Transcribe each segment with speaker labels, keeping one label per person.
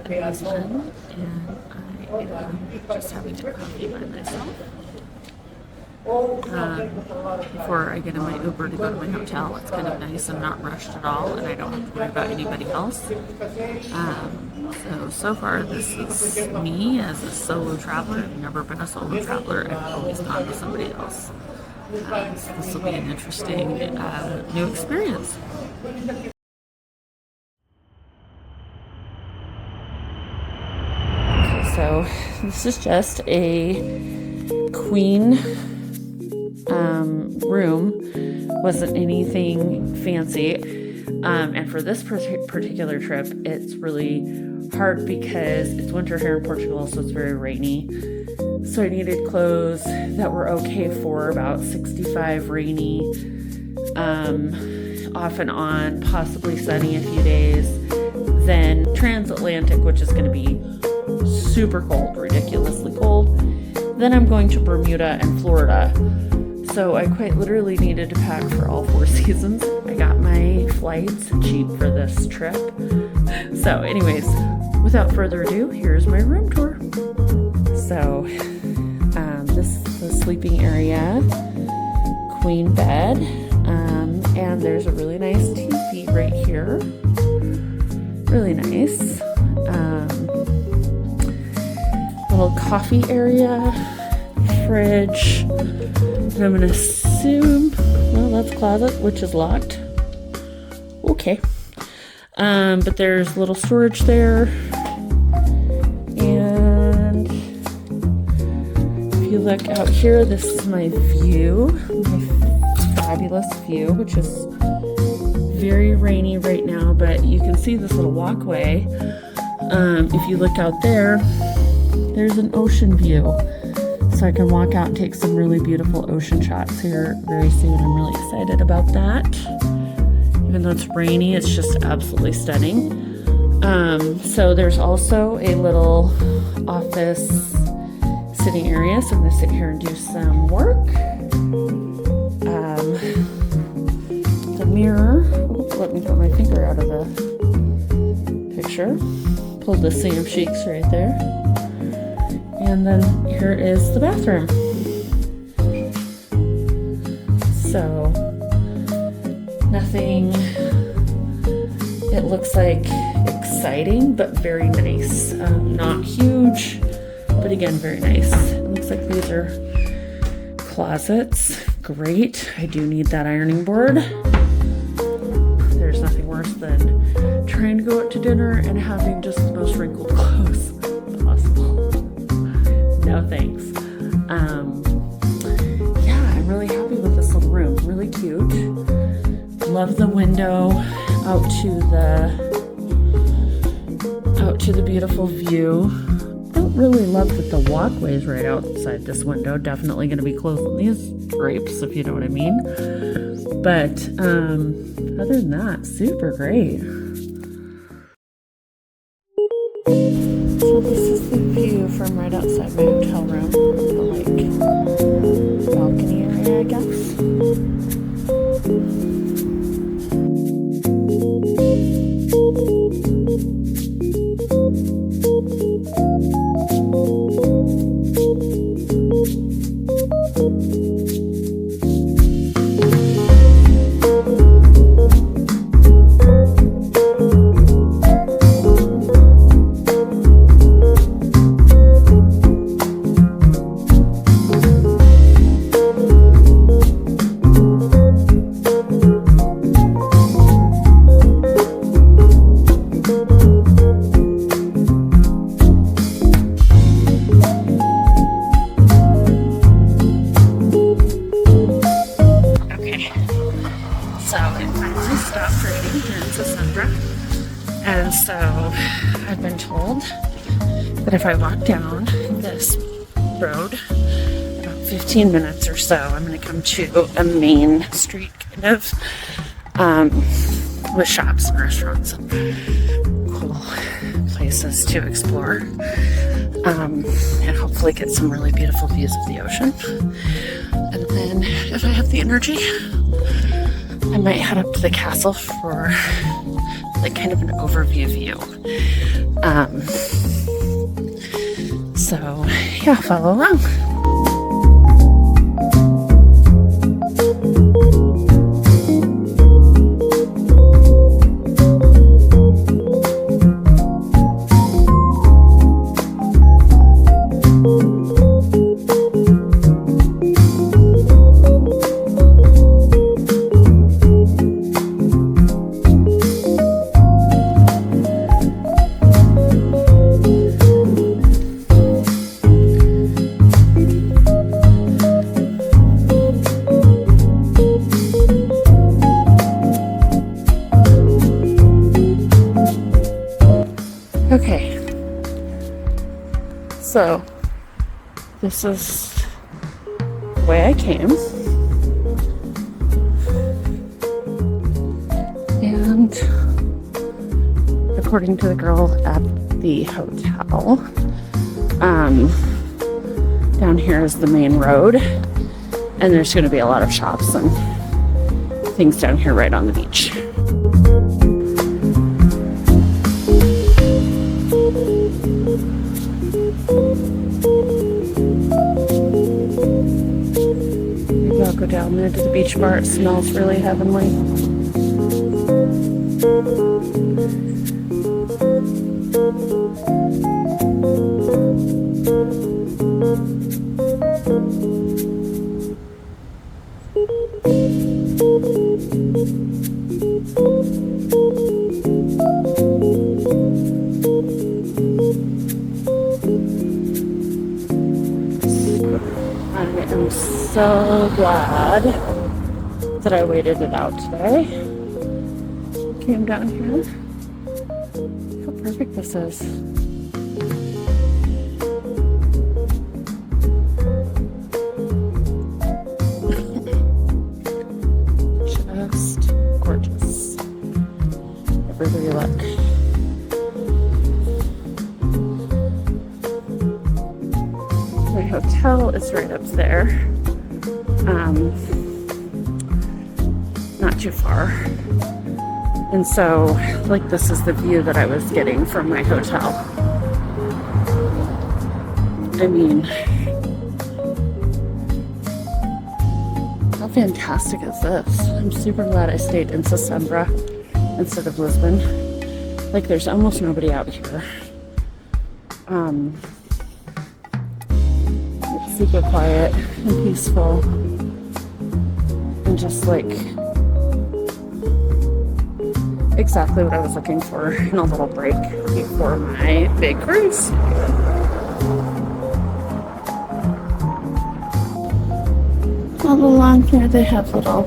Speaker 1: Lisbon, and I am just having a coffee by myself. Before I get in my Uber to go to my hotel, it's kind of nice. I'm not rushed at all, and I don't have to worry about anybody else. So far, this is me as a solo traveler. I've never been a solo traveler. I've always gone with somebody else. So this will be an interesting new experience. Okay, so this is just a queen room. Wasn't anything fancy. And for this particular trip, it's really hard because it's winter here in Portugal, so it's very rainy. So I needed clothes that were okay for about 65, rainy, off and on, possibly sunny a few days. Then transatlantic, which is going to be super cold, ridiculously cold. Then I'm going to Bermuda and Florida. So I quite literally needed to pack for all 4 seasons. I got my flights cheap for this trip. So anyways, without further ado, here's my room tour. So this is the sleeping area, queen bed, and there's a really nice TV right here. Really nice. Little coffee area, fridge. And I'm gonna assume, well, that's closet, which is locked. Okay. But there's a little storage there. And if you look out here, this is my view, my fabulous view, which is very rainy right now, but you can see this little walkway. If you look out there, there's an ocean view. So I can walk out and take some really beautiful ocean shots here very soon. I'm really excited about that. Even though it's rainy, it's just absolutely stunning. So there's also a little office sitting area. So I'm going to sit here and do some work. The mirror. Oops, let me put my finger out of the picture. Pulled the Sam Shakes right there. And then here is the bathroom. So, nothing, it looks like exciting, but very nice. Not huge, but again, very nice. It looks like these are closets. Great. I do need that ironing board. There's nothing worse than trying to go out to dinner and having just the most wrinkled clothes possible. No thanks. Yeah, I'm really happy with this little room. Really cute. Love the window out to the beautiful view. Don't really love that the walkway is right outside this window. Definitely going to be closing these drapes, if you know what I mean. But other than that, super great. So this is the view from right outside my hotel room. The like balcony area, I guess. So it finally stopped raining here in Sesimbra. And so I've been told that if I walk down this road about 15 minutes or so, I'm going to come to a main street kind of with shops and restaurants and cool places to explore. And hopefully get some really beautiful views of the ocean. And then if I have the energy, I might head up to the castle for the like kind of an overview view. So yeah, follow along. Okay, so this is the way I came, and according to the girl at the hotel, down here is the main road, and there's going to be a lot of shops and things down here right on the beach. Maybe I'll go down there to the beach bar. It smells really heavenly. I am so glad that I waited it out today. Came down here. How perfect this is. Just gorgeous. Everywhere you look. My hotel is right up there. Not too far. And so, like, this is the view that I was getting from my hotel. I mean, how fantastic is this? I'm super glad I stayed in Sesimbra instead of Lisbon. Like, there's almost nobody out here. It's super quiet and peaceful, and just like exactly what I was looking for in a little break before my big cruise. All along here they have little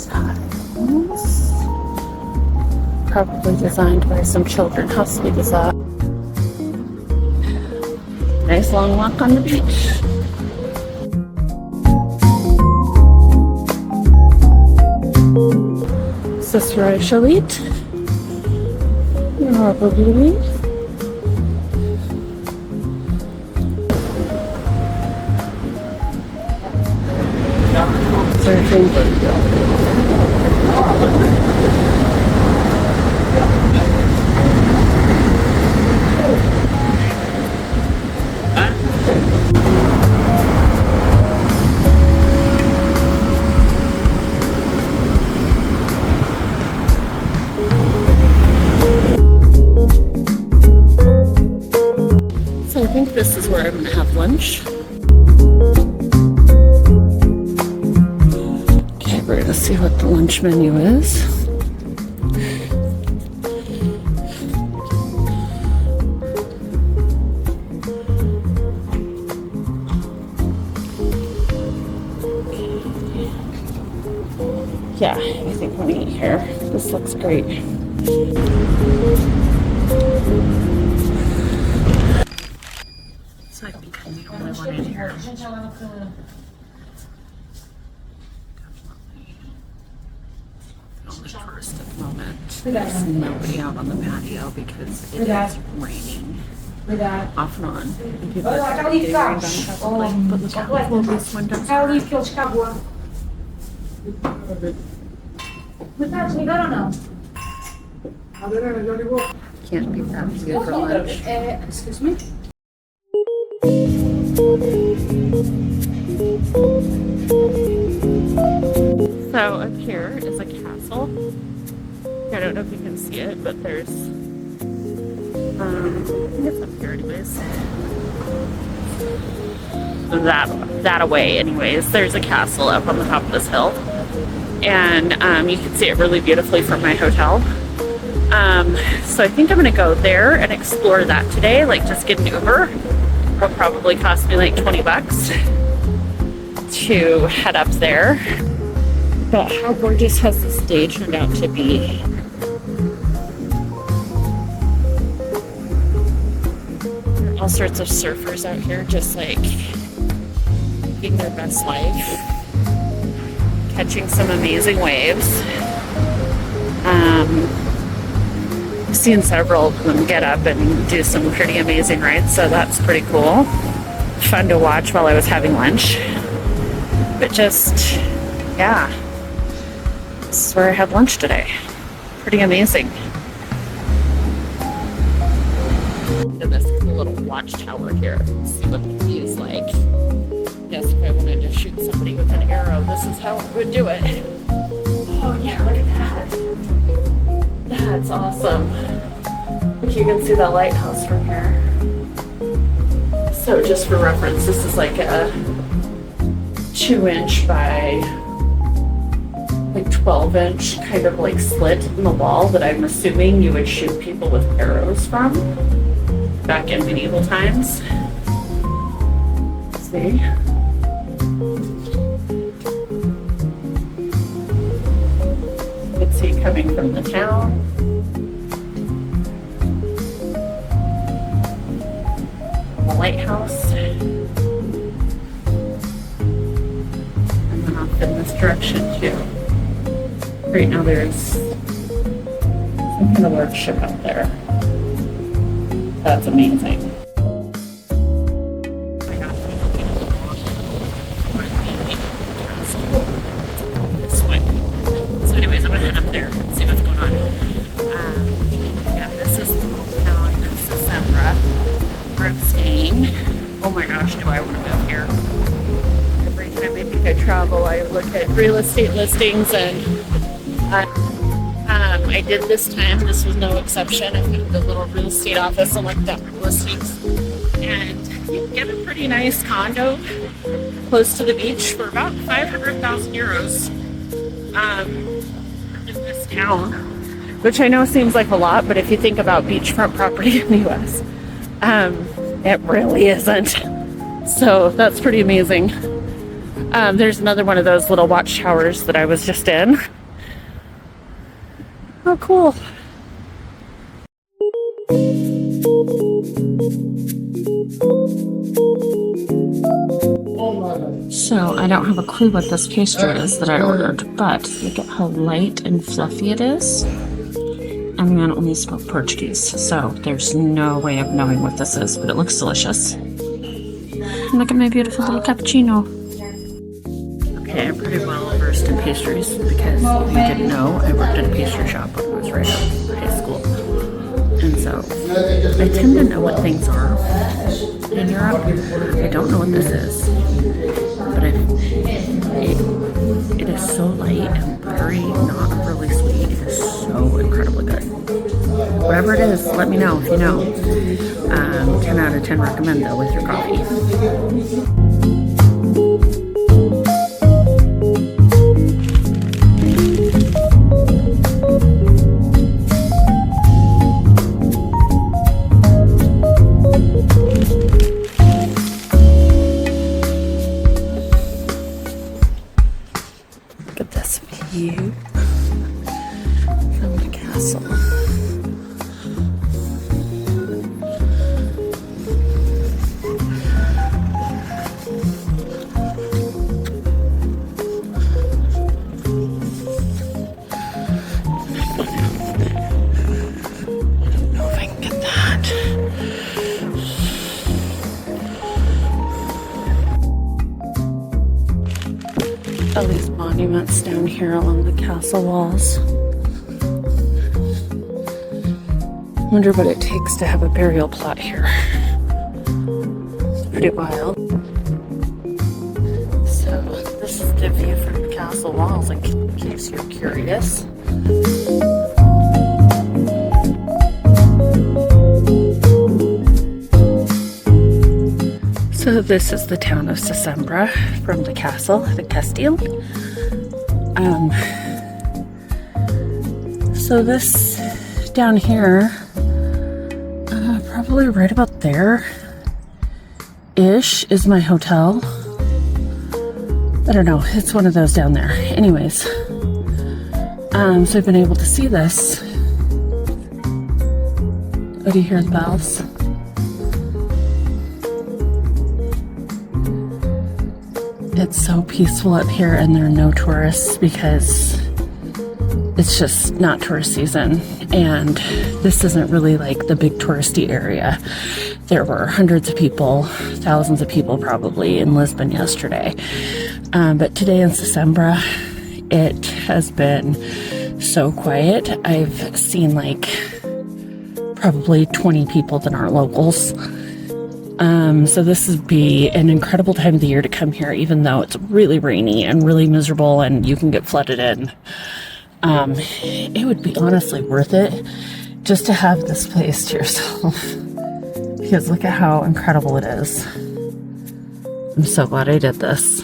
Speaker 1: tiles, probably designed by some children. How sweet is that? Nice long walk on the beach. Is this where I shall eat? Probably. Surfing. So I think this is where I'm going to have lunch. Okay, we're going to see what the lunch menu is. Yeah, I think we'll eat here. This looks great. So I think I'm the only one in here. Definitely the only tourist at the moment. There's nobody out on the patio because it is raining off and on. And people are getting around probably. But look how full these windows are. Can't beat that view for lunch.
Speaker 2: Excuse me?
Speaker 1: So up here is a castle. I don't know if you can see it, but there's I think it's up here anyways. That away anyways. There's a castle up on the top of this hill. And you can see it really beautifully from my hotel. So I think I'm gonna go there and explore that today, like just get an Uber. It'll probably cost me like 20 bucks to head up there. But how gorgeous has this day turned out to be? There are all sorts of surfers out here just like living their best life, catching some amazing waves. I've seen several of them get up and do some pretty amazing rides, so that's pretty cool. Fun to watch while I was having lunch. But just, yeah, this is where I had lunch today. Pretty amazing. Look at this cool little watchtower here. Let's see what the view is like. Yes, if I wanted to shoot somebody with an arrow, this is how I would do it. Oh yeah, look at that. That's awesome. Like you can see the lighthouse from here. So just for reference, this is like a 2-inch by like 12-inch kind of like slit in the wall that I'm assuming you would shoot people with arrows from back in medieval times. See? You can see coming from the town. The lighthouse. And then off in this direction too. Right now there's some kind of large ship out there. That's amazing. This way. So anyways, I'm gonna head up there and see what's going on. Yeah, this is the town of Sesimbra, where I'm staying. Oh my gosh, do I want to move here. Every time I think I travel, I look at real estate listings, and I did this time. This was no exception. I went to the little real estate office and looked at listings, and you can get a pretty nice condo close to the beach for about 500,000 euros in this town, which I know seems like a lot, but if you think about beachfront property in the US, it really isn't. So that's pretty amazing. There's another one of those little watchtowers that I was just in. Oh, cool. So I don't have a clue what this pastry is that I ordered, but look at how light and fluffy it is. And the man only spoke Portuguese, so there's no way of knowing what this is, but it looks delicious. And look at my beautiful little cappuccino. Okay, I'm pretty well versed in pastries because if you didn't know, I worked at a pastry shop when I was right out of high school. And so I tend to know what things are in Europe. I don't know what this is, but it is so light and buttery, not really sweet. It is so incredibly good. Whatever it is, let me know if you know. 10 out of 10 recommend though with your coffee. Look at this view from the castle. All these monuments down here along the castle walls. Wonder what it takes to have a burial plot here. It's pretty wild. So this is the view from the castle walls in case you're curious. So this is the town of Sesimbra from the castle, the Castile. So this down here, probably right about there-ish is my hotel. I don't know, it's one of those down there. Anyways, so I've been able to see this. Oh, do you hear the bells? It's so peaceful up here, and there are no tourists because it's just not tourist season, and this isn't really like the big touristy area. There were hundreds of people, thousands of people probably in Lisbon yesterday, but today in Sesimbra it has been so quiet. I've seen like probably 20 people that aren't locals. So this would be an incredible time of the year to come here, even though it's really rainy and really miserable and you can get flooded in. It would be honestly worth it just to have this place to yourself, because look at how incredible it is. I'm so glad I did this.